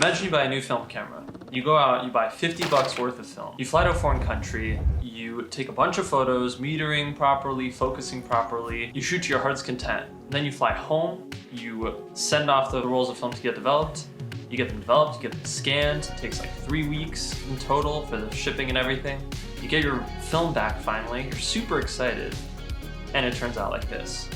Imagine you buy a new film camera. You go out, you buy 50 bucks worth of film. You fly to a foreign country, you take a bunch of photos, metering properly, focusing properly, you shoot to your heart's content. Then you fly home, you send off the rolls of film to get developed. You get them developed, you get them scanned. It takes like 3 weeks in total for the shipping and everything. You get your film back finally, you're super excited, and it turns out like this.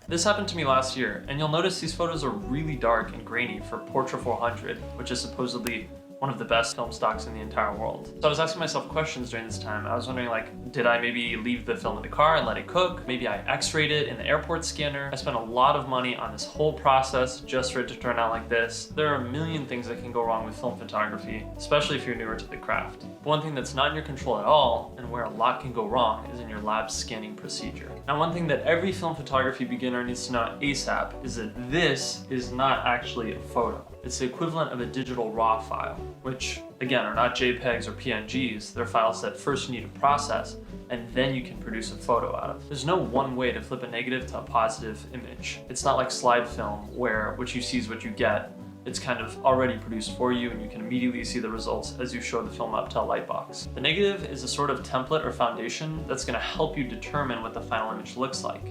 This happened to me last year, and you'll notice these photos are really dark and grainy for Portra 400, which is supposedly one of the best film stocks in the entire world. So I was asking myself questions during this time. I was wondering, like, did I maybe leave the film in the car and let it cook? Maybe I x-rayed it in the airport scanner. I spent a lot of money on this whole process just for it to turn out like this. There are a million things that can go wrong with film photography, especially if you're newer to the craft. But one thing that's not in your control at all, and where a lot can go wrong, is in your lab scanning procedure. Now, one thing that every film photography beginner needs to know ASAP is that this is not actually a photo. It's the equivalent of a digital RAW file, which again are not JPEGs or PNGs. They're files that first you need to process, and then you can produce a photo out of. There's no one way to flip a negative to a positive image. It's not like slide film where what you see is what you get. It's kind of already produced for you and you can immediately see the results as you show the film up to a light box. The negative is a sort of template or foundation that's going to help you determine what the final image looks like.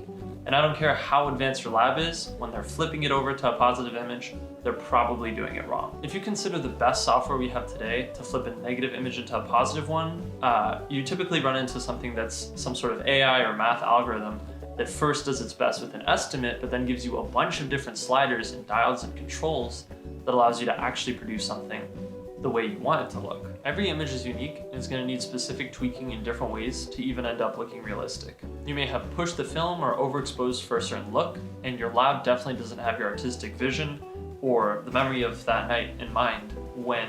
And I don't care how advanced your lab is, when they're flipping it over to a positive image, they're probably doing it wrong. If you consider the best software we have today to flip a negative image into a positive one, you typically run into something that's some sort of AI or math algorithm that first does its best with an estimate, but then gives you a bunch of different sliders and diodes and controls that allows you to actually produce something the way you want it to look. Every image is unique and is going to need specific tweaking in different ways to even end up looking realistic. You may have pushed the film or overexposed for a certain look, and your lab definitely doesn't have your artistic vision or the memory of that night in mind when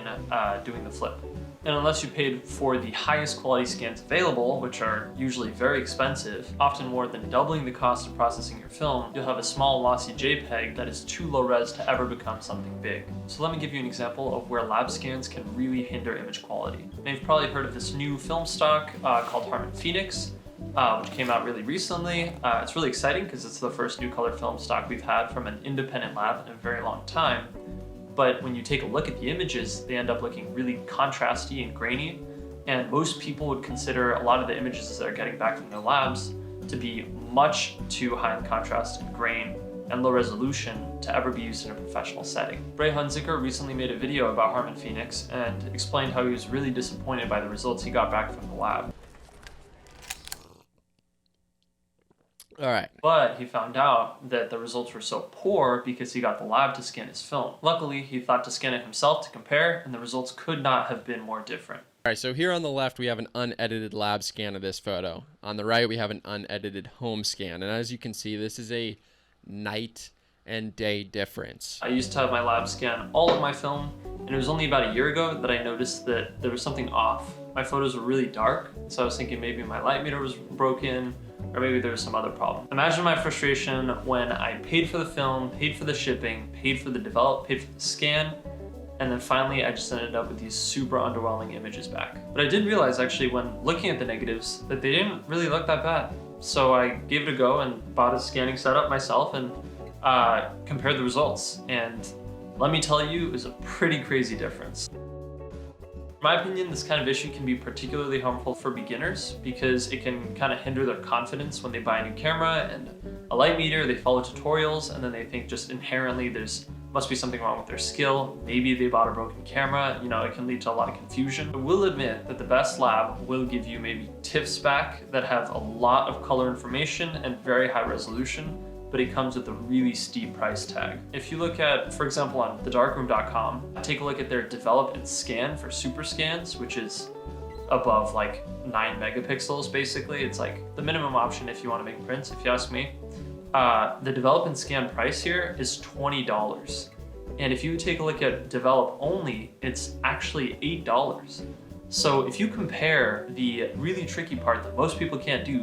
doing the flip. And unless you paid for the highest quality scans available, which are usually very expensive, often more than doubling the cost of processing your film, you'll have a small lossy JPEG that is too low res to ever become something big. So let me give you an example of where lab scans can really hinder image quality. Now, you've probably heard of this new film stock called Harman Phoenix, which came out really recently. It's really exciting because it's the first new color film stock we've had from an independent lab in a very long time. But when you take a look at the images, they end up looking really contrasty and grainy. And most people would consider a lot of the images that they're getting back from their labs to be much too high in contrast and grain and low resolution to ever be used in a professional setting. Brae Hunziker recently made a video about Harman Phoenix and explained how he was really disappointed by the results he got back from the lab. All right. But he found out that the results were so poor because he got the lab to scan his film. Luckily, he thought to scan it himself to compare, and the results could not have been more different. All right, so here on the left, we have an unedited lab scan of this photo. On the right, we have an unedited home scan. And as you can see, this is a night and day difference. I used to have my lab scan all of my film, and it was only about a year ago that I noticed that there was something off. My photos were really dark, so I was thinking maybe my light meter was broken, or maybe there was some other problem. Imagine my frustration when I paid for the film, paid for the shipping, paid for the develop, paid for the scan, and then finally I just ended up with these super underwhelming images back. But I did realize actually when looking at the negatives that they didn't really look that bad. So I gave it a go and bought a scanning setup myself and compared the results. And let me tell you, it was a pretty crazy difference. In my opinion, this kind of issue can be particularly harmful for beginners because it can kind of hinder their confidence when they buy a new camera and a light meter, they follow tutorials, and then they think just inherently must be something wrong with their skill. Maybe they bought a broken camera, it can lead to a lot of confusion. I will admit that the best lab will give you maybe TIFFs back that have a lot of color information and very high resolution, but it comes with a really steep price tag. If you look at, for example, on thedarkroom.com, take a look at their develop and scan for super scans, which is above like 9 megapixels basically. It's like the minimum option if you want to make prints, if you ask me. The develop and scan price here is $20. And if you take a look at develop only, it's actually $8. So if you compare the really tricky part that most people can't do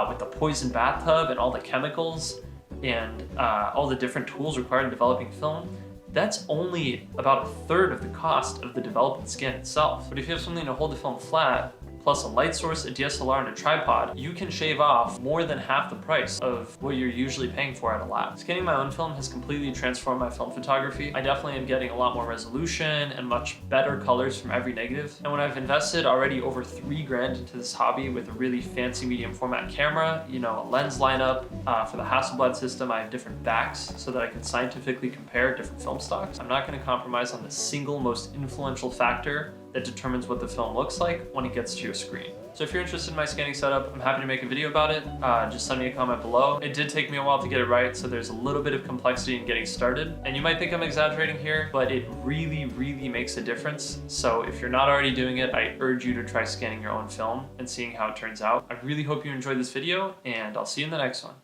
with the poison bathtub and all the chemicals and all the different tools required in developing film, that's only about a third of the cost of the develop and scan itself. But if you have something to hold the film flat, plus a light source, a DSLR, and a tripod, you can shave off more than half the price of what you're usually paying for at a lab. Scanning my own film has completely transformed my film photography. I definitely am getting a lot more resolution and much better colors from every negative. And when I've invested already over $3,000 into this hobby with a really fancy medium format camera, you know, a lens lineup, for the Hasselblad system, I have different backs so that I can scientifically compare different film stocks. I'm not going to compromise on the single most influential factor that determines what the film looks like when it gets to your screen. So if you're interested in my scanning setup, I'm happy to make a video about it. Just send me a comment below. It did take me a while to get it right, so there's a little bit of complexity in getting started. And you might think I'm exaggerating here, but it really, really makes a difference. So if you're not already doing it, I urge you to try scanning your own film and seeing how it turns out. I really hope you enjoyed this video, and I'll see you in the next one.